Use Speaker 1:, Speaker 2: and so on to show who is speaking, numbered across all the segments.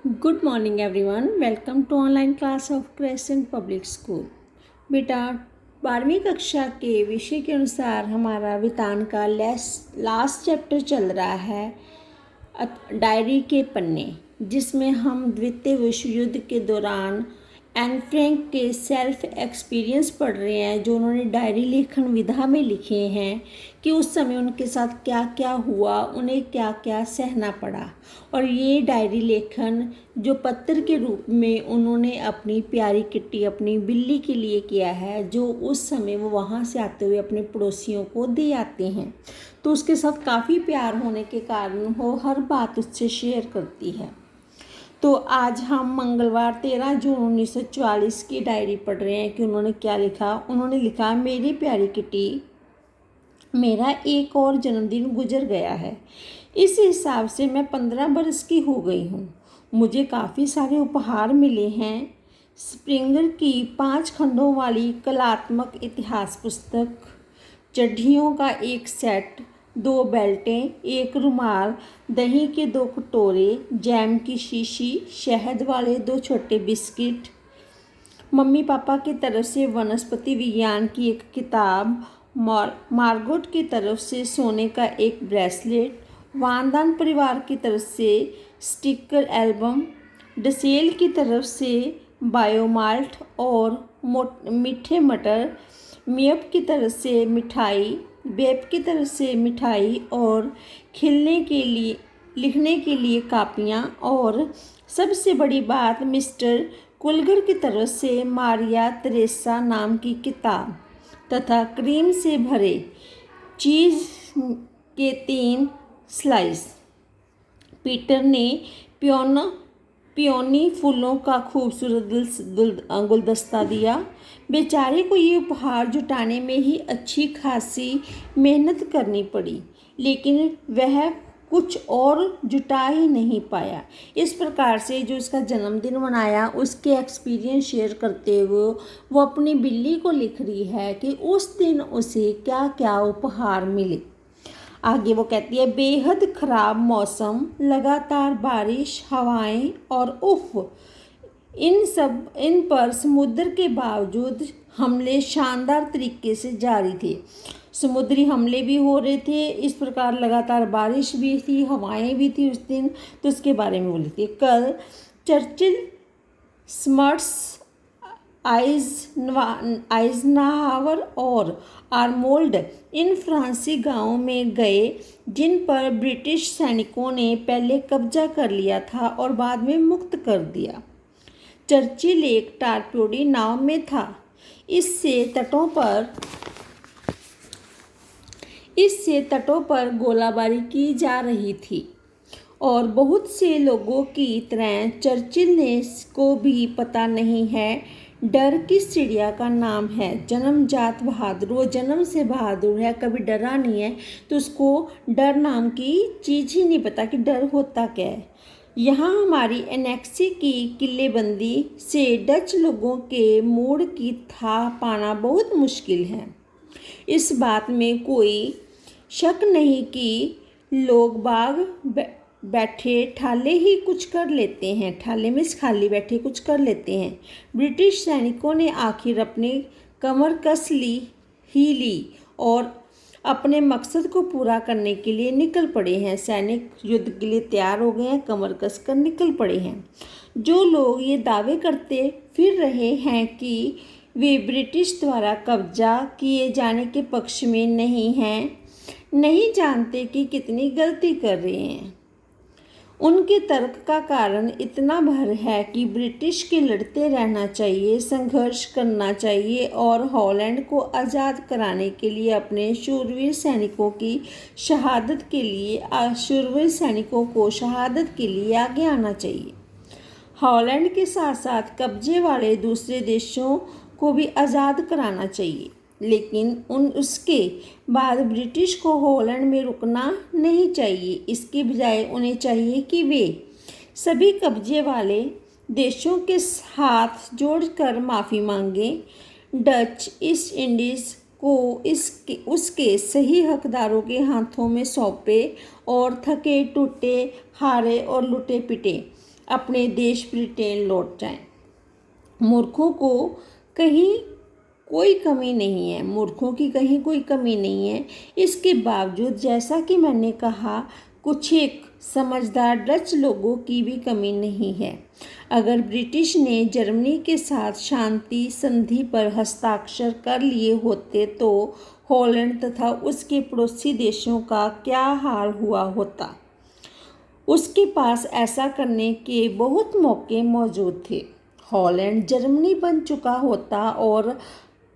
Speaker 1: Good morning everyone. Welcome to online class of crescent public school. बेटा, 12वीं कक्षा के विषय के अनुसार हमारा वितान का लास्ट चैप्टर चल रहा है डायरी के पन्ने, जिसमें हम द्वितीय विश्व युद्ध के दौरान एन फ्रैंक के सेल्फ एक्सपीरियंस पढ़ रहे हैं, जो उन्होंने डायरी लेखन विधा में लिखे हैं कि उस समय उनके साथ क्या क्या हुआ, उन्हें क्या क्या सहना पड़ा। और ये डायरी लेखन जो पत्र के रूप में उन्होंने अपनी प्यारी किट्टी, अपनी बिल्ली के लिए किया है, जो उस समय वो वहाँ से आते हुए अपने पड़ोसियों को दे आते हैं, तो उसके साथ काफ़ी प्यार होने के कारण वो हर बात उससे शेयर करती है। तो आज हम मंगलवार 13 जून 1944 की डायरी पढ़ रहे हैं कि उन्होंने क्या लिखा। उन्होंने लिखा, मेरी प्यारी किटी, मेरा एक और जन्मदिन गुजर गया है। इस हिसाब से मैं 15 बरस की हो गई हूँ। मुझे काफ़ी सारे उपहार मिले हैं। स्प्रिंगर की 5 खंडों वाली कलात्मक इतिहास पुस्तक, चड्ढियों का एक सेट, 2 बेल्टें, एक रुमाल, दही के 2 कटोरे, जैम की शीशी, शहद वाले 2 छोटे बिस्किट, मम्मी पापा की तरफ से वनस्पति विज्ञान की एक किताब, मार्गोट की तरफ से सोने का एक ब्रेसलेट, वानदान परिवार की तरफ से स्टिकर एल्बम, डसेल की तरफ से बायोमाल्ट और मीठे मटर, मियप की तरफ से मिठाई, बेप की तरफ से मिठाई और लिखने के लिए कापियाँ, और सबसे बड़ी बात मिस्टर कुलगर की तरफ से मारिया तेरेसा नाम की किताब तथा क्रीम से भरे चीज़ के 3 स्लाइस। पीटर ने पियोनी फूलों का खूबसूरत गुलदस्ता दिया। बेचारे को ये उपहार जुटाने में ही अच्छी खासी मेहनत करनी पड़ी, लेकिन वह कुछ और जुटा ही नहीं पाया। इस प्रकार से जो उसका जन्मदिन मनाया, उसके एक्सपीरियंस शेयर करते हुए वो अपनी बिल्ली को लिख रही है कि उस दिन उसे क्या क्या उपहार मिले। आगे वो कहती है, बेहद ख़राब मौसम, लगातार बारिश, हवाएं और इन पर समुद्र के बावजूद हमले शानदार तरीके से जारी थे। समुद्री हमले भी हो रहे थे, इस प्रकार लगातार बारिश भी थी, हवाएं भी थी उस दिन। तो उसके बारे में बोली थी, कल चर्चिल, स्मर्ट्स, आइजनहावर और आर्नोल्ड इन फ्रांसीसी गांवों में गए, जिन पर ब्रिटिश सैनिकों ने पहले कब्जा कर लिया था और बाद में मुक्त कर दिया। चर्चिल एक टारपेडो नाव में था। इससे तटों पर गोलाबारी की जा रही थी और बहुत से लोगों की तरह चर्चिल को भी पता नहीं है डर किस चिड़िया का नाम है। जन्मजात बहादुर, वो जन्म से बहादुर है, कभी डरा नहीं है, तो उसको डर नाम की चीज़ ही नहीं पता कि डर होता क्या है। यहाँ हमारी एनेक्सी की किलेबंदी से डच लोगों के मूड की था पाना बहुत मुश्किल है। इस बात में कोई शक नहीं कि लोग बाग बैठे ठाले ही कुछ कर लेते हैं, ठाले में खाली बैठे कुछ कर लेते हैं। ब्रिटिश सैनिकों ने आखिर अपनी कमर कस ली और अपने मकसद को पूरा करने के लिए निकल पड़े हैं। सैनिक युद्ध के लिए तैयार हो गए हैं, कमर कस कर निकल पड़े हैं। जो लोग ये दावे करते फिर रहे हैं कि वे ब्रिटिश द्वारा कब्जा किए जाने के पक्ष में नहीं हैं, नहीं जानते कि कितनी गलती कर रहे हैं। उनके तर्क का कारण इतना भर है कि ब्रिटिश के लड़ते रहना चाहिए, संघर्ष करना चाहिए और हॉलैंड को आज़ाद कराने के लिए अपने शूरवीर सैनिकों को शहादत के लिए आगे आना चाहिए। हॉलैंड के साथ साथ कब्जे वाले दूसरे देशों को भी आज़ाद कराना चाहिए, लेकिन उसके बाद ब्रिटिश को हॉलैंड में रुकना नहीं चाहिए। इसके बजाय उन्हें चाहिए कि वे सभी कब्जे वाले देशों के साथ जोड़कर माफ़ी मांगें, डच ईस्ट इंडीज़ को उसके सही हकदारों के हाथों में सौंपे और थके टूटे, हारे और लुटे पिटे अपने देश ब्रिटेन लौट जाएं। मूर्खों को कहीं कोई कमी नहीं है, मूर्खों की कहीं कोई कमी नहीं है। इसके बावजूद जैसा कि मैंने कहा, कुछ एक समझदार डच लोगों की भी कमी नहीं है। अगर ब्रिटिश ने जर्मनी के साथ शांति संधि पर हस्ताक्षर कर लिए होते तो हॉलैंड तथा उसके पड़ोसी देशों का क्या हाल हुआ होता। उसके पास ऐसा करने के बहुत मौके मौजूद थे। हॉलैंड जर्मनी बन चुका होता और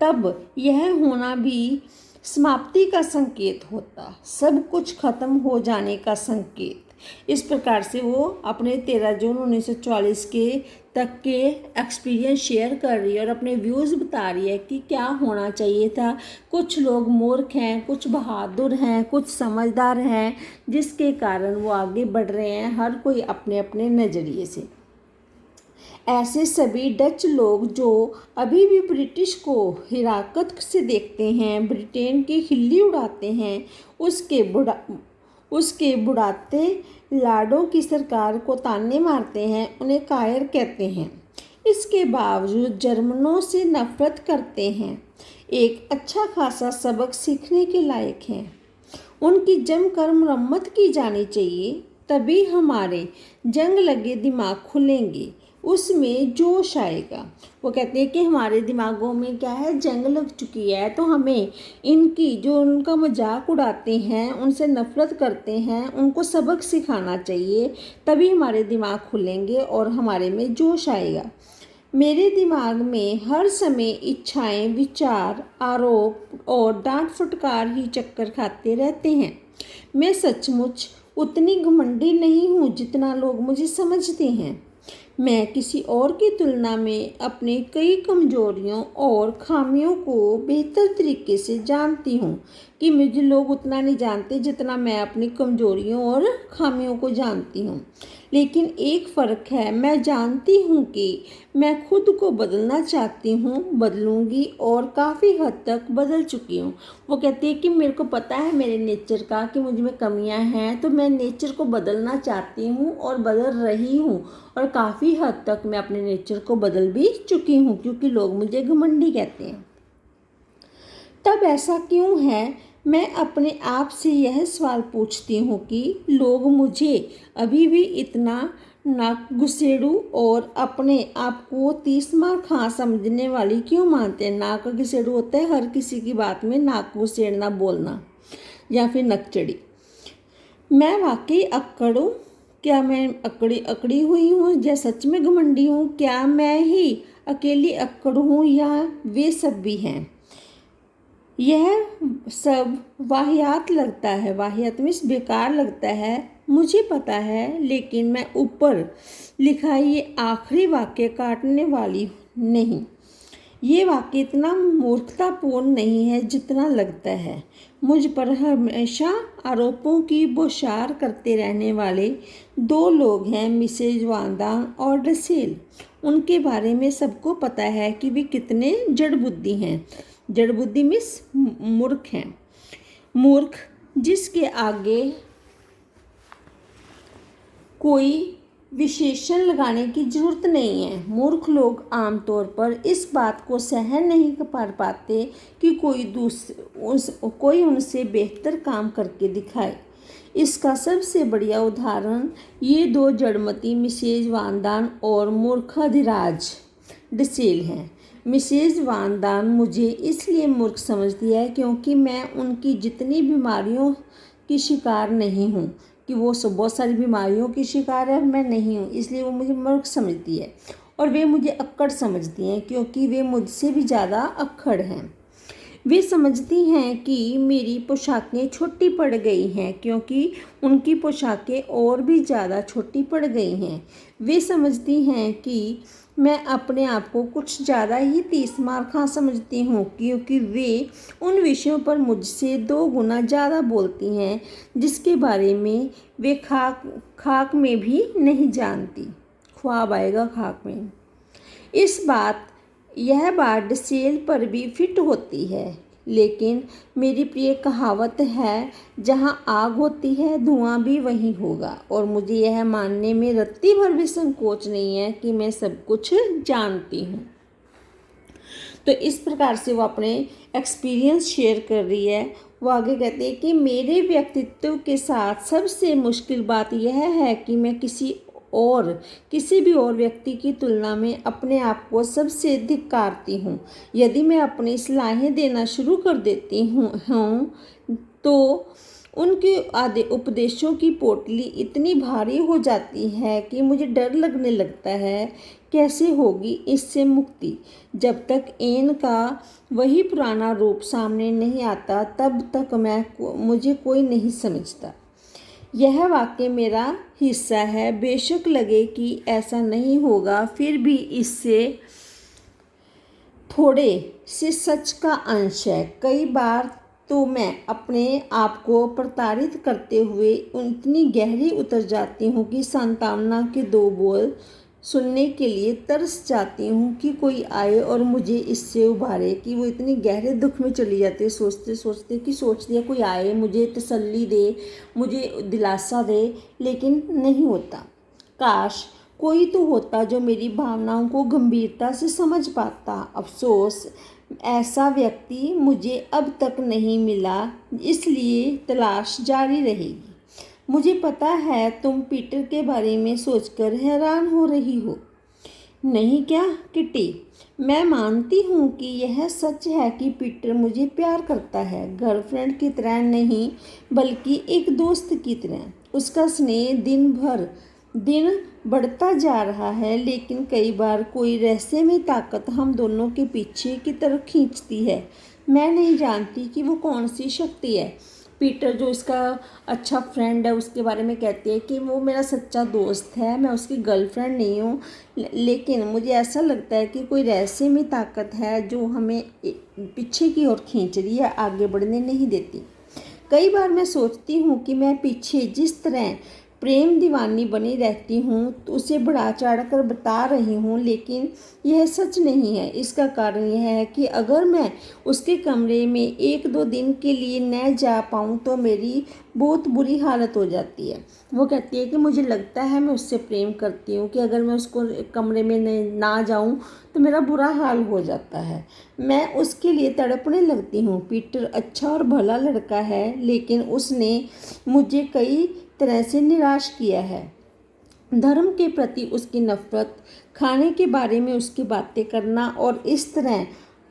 Speaker 1: तब यह होना भी समाप्ति का संकेत होता, सब कुछ खत्म हो जाने का संकेत। इस प्रकार से वो अपने 13 जून 1944 के तक के एक्सपीरियंस शेयर कर रही है और अपने व्यूज़ बता रही है कि क्या होना चाहिए था। कुछ लोग मूर्ख हैं, कुछ बहादुर हैं, कुछ समझदार हैं, जिसके कारण वो आगे बढ़ रहे हैं, हर कोई अपने अपने नज़रिए से। ऐसे सभी डच लोग जो अभी भी ब्रिटिश को हिराकत से देखते हैं, ब्रिटेन की खिल्ली उड़ाते हैं, उसके बुढ़ाते लाडों की सरकार को ताने मारते हैं, उन्हें कायर कहते हैं, इसके बावजूद जर्मनों से नफरत करते हैं, एक अच्छा खासा सबक सीखने के लायक हैं। उनकी जमकर मरम्मत की जानी चाहिए, तभी हमारे जंग लगे दिमाग खुलेंगे, उसमें जोश आएगा। वो कहते हैं कि हमारे दिमागों में क्या है, जंग लग चुकी है, तो हमें इनकी जो उनका मजाक उड़ाते हैं, उनसे नफरत करते हैं, उनको सबक सिखाना चाहिए, तभी हमारे दिमाग खुलेंगे और हमारे में जोश आएगा। मेरे दिमाग में हर समय इच्छाएं, विचार, आरोप और डांट फटकार ही चक्कर खाते रहते हैं। मैं सचमुच उतनी घमंडी नहीं हूँ जितना लोग मुझे समझते हैं। मैं किसी और की तुलना में अपनी कई कमजोरियों और खामियों को बेहतर तरीके से जानती हूँ कि मुझे लोग उतना नहीं जानते जितना मैं अपनी कमजोरियों और खामियों को जानती हूँ। लेकिन एक फ़र्क है, मैं जानती हूँ कि मैं खुद को बदलना चाहती हूँ, बदलूँगी और काफ़ी हद तक बदल चुकी हूँ। वो कहती है कि मेरे को पता है मेरे नेचर का कि मुझ में कमियाँ हैं, तो मैं नेचर को बदलना चाहती हूँ और बदल रही हूँ, और काफ़ी हद तक मैं अपने नेचर को बदल भी चुकी हूँ, क्योंकि लोग मुझे घमंडी कहते हैं। तब ऐसा क्यों है, मैं अपने आप से यह सवाल पूछती हूँ कि लोग मुझे अभी भी इतना नाक घुसेड़ू और अपने आप को 30 मार खा समझने वाली क्यों मानते हैं। नाक घुसेड़ू होता है हर किसी की बात में नाक घुसेड़ना बोलना या फिर नकचड़ी। मैं वाकई अक्कड़ हूँ? क्या मैं अकड़ी हुई हूँ या सच में घमंडी हूँ? क्या मैं ही अकेली अक्कड़ हूँ या वे सब भी हैं? यह सब वाहियात लगता है, वाहियात मीन्स बेकार लगता है, मुझे पता है, लेकिन मैं ऊपर लिखा ये आखिरी वाक्य काटने वाली नहीं। ये वाक्य इतना मूर्खतापूर्ण नहीं है जितना लगता है। मुझ पर हमेशा आरोपों की बौछार करते रहने वाले 2 लोग हैं, मिसेज वांदान और डसेल। उनके बारे में सबको पता है कि वे कितने जड़ बुद्धि हैं। जड़ बुद्धि मीन्स मूर्ख हैं। मूर्ख जिसके आगे कोई विशेषण लगाने की जरूरत नहीं है। मूर्ख लोग आमतौर पर इस बात को सहन नहीं कर पाते कि कोई उनसे बेहतर काम करके दिखाए। इसका सबसे बढ़िया उदाहरण ये 2 जड़मती मिसेज वांदान और मूर्खाधिराज डसेल हैं। मिसेज वांदान मुझे इसलिए मूर्ख समझती है क्योंकि मैं उनकी जितनी बीमारियों की शिकार नहीं हूँ, कि वो बहुत सारी बीमारियों की शिकार है, मैं नहीं हूँ, इसलिए वो मुझे मूर्ख समझती है। और वे मुझे अक्कड़ समझती हैं क्योंकि वे मुझसे भी ज़्यादा अक्खड़ हैं। वे समझती हैं कि मेरी पोशाकें छोटी पड़ गई हैं क्योंकि उनकी पोशाकें और भी ज़्यादा छोटी पड़ गई हैं। वे समझती हैं कि मैं अपने आप को कुछ ज़्यादा ही 30 मार खा समझती हूँ क्योंकि वे उन विषयों पर मुझसे 2 गुना ज़्यादा बोलती हैं जिसके बारे में वे खाक में भी नहीं जानती। ख्वाब आएगा खाक में। यह बात डसेल पर भी फिट होती है। लेकिन मेरी प्रिय कहावत है, जहाँ आग होती है धुआं भी वहीं होगा। और मुझे यह मानने में रत्ती भर भी संकोच नहीं है कि मैं सब कुछ जानती हूँ। तो इस प्रकार से वो अपने एक्सपीरियंस शेयर कर रही है। वो आगे कहते हैं कि मेरे व्यक्तित्व के साथ सबसे मुश्किल बात यह है कि मैं किसी भी और व्यक्ति की तुलना में अपने आप को सबसे धिक्कारती हूँ। यदि मैं अपनी सलाहें देना शुरू कर देती हूँ तो उनके आधे उपदेशों की पोटली इतनी भारी हो जाती है कि मुझे डर लगने लगता है। कैसे होगी इससे मुक्ति? जब तक एन का वही पुराना रूप सामने नहीं आता तब तक मुझे कोई नहीं समझता। यह वाक्य मेरा हिस्सा है, बेशक लगे कि ऐसा नहीं होगा, फिर भी इससे थोड़े से सच का अंश है। कई बार तो मैं अपने आप को प्रताड़ित करते हुए इतनी गहरी उतर जाती हूँ कि सांत्वना के दो बोल सुनने के लिए तरस जाती हूँ कि कोई आए और मुझे इससे उबारे। कि वो इतनी गहरे दुख में चली जाती है सोचते सोचते कि सोच दिया कोई आए, मुझे तसल्ली दे, मुझे दिलासा दे, लेकिन नहीं होता। काश कोई तो होता जो मेरी भावनाओं को गंभीरता से समझ पाता। अफसोस ऐसा व्यक्ति मुझे अब तक नहीं मिला, इसलिए तलाश जारी रहेगी। मुझे पता है तुम पीटर के बारे में सोचकर हैरान हो रही हो, नहीं क्या किटी? मैं मानती हूँ कि यह सच है कि पीटर मुझे प्यार करता है, गर्लफ्रेंड की तरह नहीं बल्कि एक दोस्त की तरह। उसका स्नेह दिन बढ़ता जा रहा है, लेकिन कई बार कोई रहस्यमय ताकत हम दोनों के पीछे की तरफ खींचती है। मैं नहीं जानती कि वो कौन सी शक्ति है। पीटर जो इसका अच्छा फ्रेंड है उसके बारे में कहती है कि वो मेरा सच्चा दोस्त है, मैं उसकी गर्लफ्रेंड नहीं हूँ, लेकिन मुझे ऐसा लगता है कि कोई रहस्यमय ताकत है जो हमें पीछे की ओर खींच रही है, आगे बढ़ने नहीं देती। कई बार मैं सोचती हूँ कि मैं पीछे जिस तरह प्रेम दीवानी बनी रहती हूँ तो उसे बढ़ा चढ़ा कर बता रही हूँ, लेकिन यह सच नहीं है। इसका कारण यह है कि अगर मैं उसके कमरे में 1-2 दिन के लिए न जा पाऊँ तो मेरी बहुत बुरी हालत हो जाती है। वो कहती है कि मुझे लगता है मैं उससे प्रेम करती हूँ कि अगर मैं उसको कमरे में ना जाऊँ तो मेरा बुरा हाल हो जाता है, मैं उसके लिए तड़पने लगती हूँ। पीटर अच्छा और भला लड़का है, लेकिन उसने मुझे कई तरह से निराश किया है। धर्म के प्रति उसकी नफरत, खाने के बारे में उसकी बातें करना और इस तरह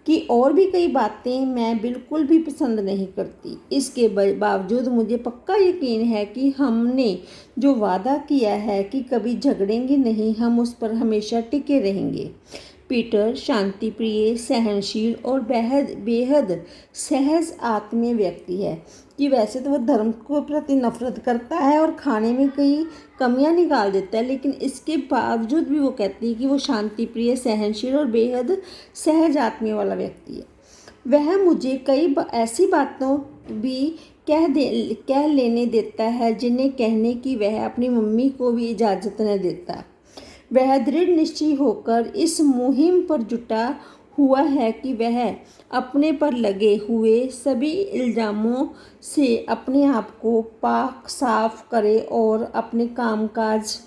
Speaker 1: की और भी कई बातें मैं बिल्कुल भी पसंद नहीं करती। इसके बावजूद मुझे पक्का यकीन है कि हमने जो वादा किया है कि कभी झगड़ेंगे नहीं, हम उस पर हमेशा टिके रहेंगे। पीटर शांति प्रिय, सहनशील और बेहद सहज आत्मीय व्यक्ति है। कि वैसे तो वो धर्म के प्रति नफरत करता है और खाने में कई कमियां निकाल देता है, लेकिन इसके बावजूद भी वो कहती है कि वो शांति प्रिय, सहनशील और बेहद सहज आत्मीय वाला व्यक्ति है। वह मुझे कई ऐसी बातों भी कह लेने देता है जिन्हें कहने की वह अपनी मम्मी को भी इजाज़त न देता। वह दृढ़ निश्चय होकर इस मुहिम पर जुटा हुआ है कि वह अपने पर लगे हुए सभी इल्ज़ामों से अपने आप को पाक साफ करे और अपने कामकाज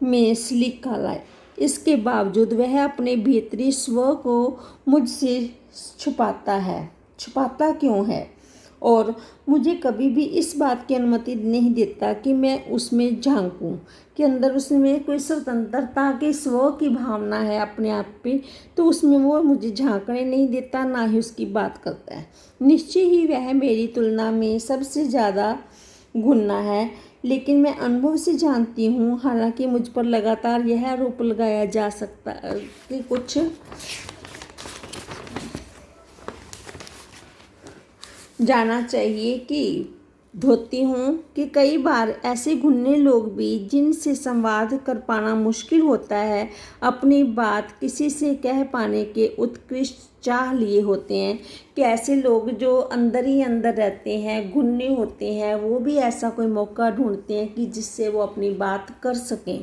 Speaker 1: में सलीका लाए। इसके बावजूद वह अपने भीतरी स्व को मुझसे छुपाता क्यों है और मुझे कभी भी इस बात की अनुमति नहीं देता कि मैं उसमें झांकूं कि अंदर उसमें कोई स्वतंत्रता की स्व की भावना है अपने आप पे, तो उसमें वो मुझे झांकने नहीं देता, ना ही उसकी बात करता है। निश्चय ही वह मेरी तुलना में सबसे ज़्यादा गुना है, लेकिन मैं अनुभव से जानती हूँ, हालांकि मुझ पर लगातार यह आरोप लगाया जा सकता है कि कुछ जाना चाहिए कि धोती हूँ कि कई बार ऐसे घुन्ने लोग भी जिनसे संवाद कर पाना मुश्किल होता है, अपनी बात किसी से कह पाने के उत्कृष्ट चाह लिए होते हैं। कि ऐसे लोग जो अंदर ही अंदर रहते हैं, घुन्ने होते हैं, वो भी ऐसा कोई मौका ढूंढते हैं कि जिससे वो अपनी बात कर सकें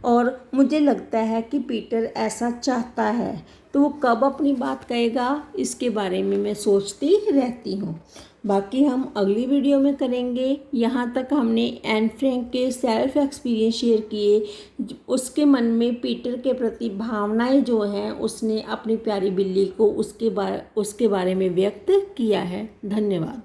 Speaker 1: और मुझे लगता है कि पीटर ऐसा चाहता है, तो वो कब अपनी बात कहेगा, इसके बारे में मैं सोचती रहती हूँ। बाकी हम अगली वीडियो में करेंगे। यहाँ तक हमने एन फ्रैंक के सेल्फ एक्सपीरियंस शेयर किए। उसके मन में पीटर के प्रति भावनाएं जो हैं, उसने अपनी प्यारी बिल्ली को उसके बारे में व्यक्त किया है। धन्यवाद।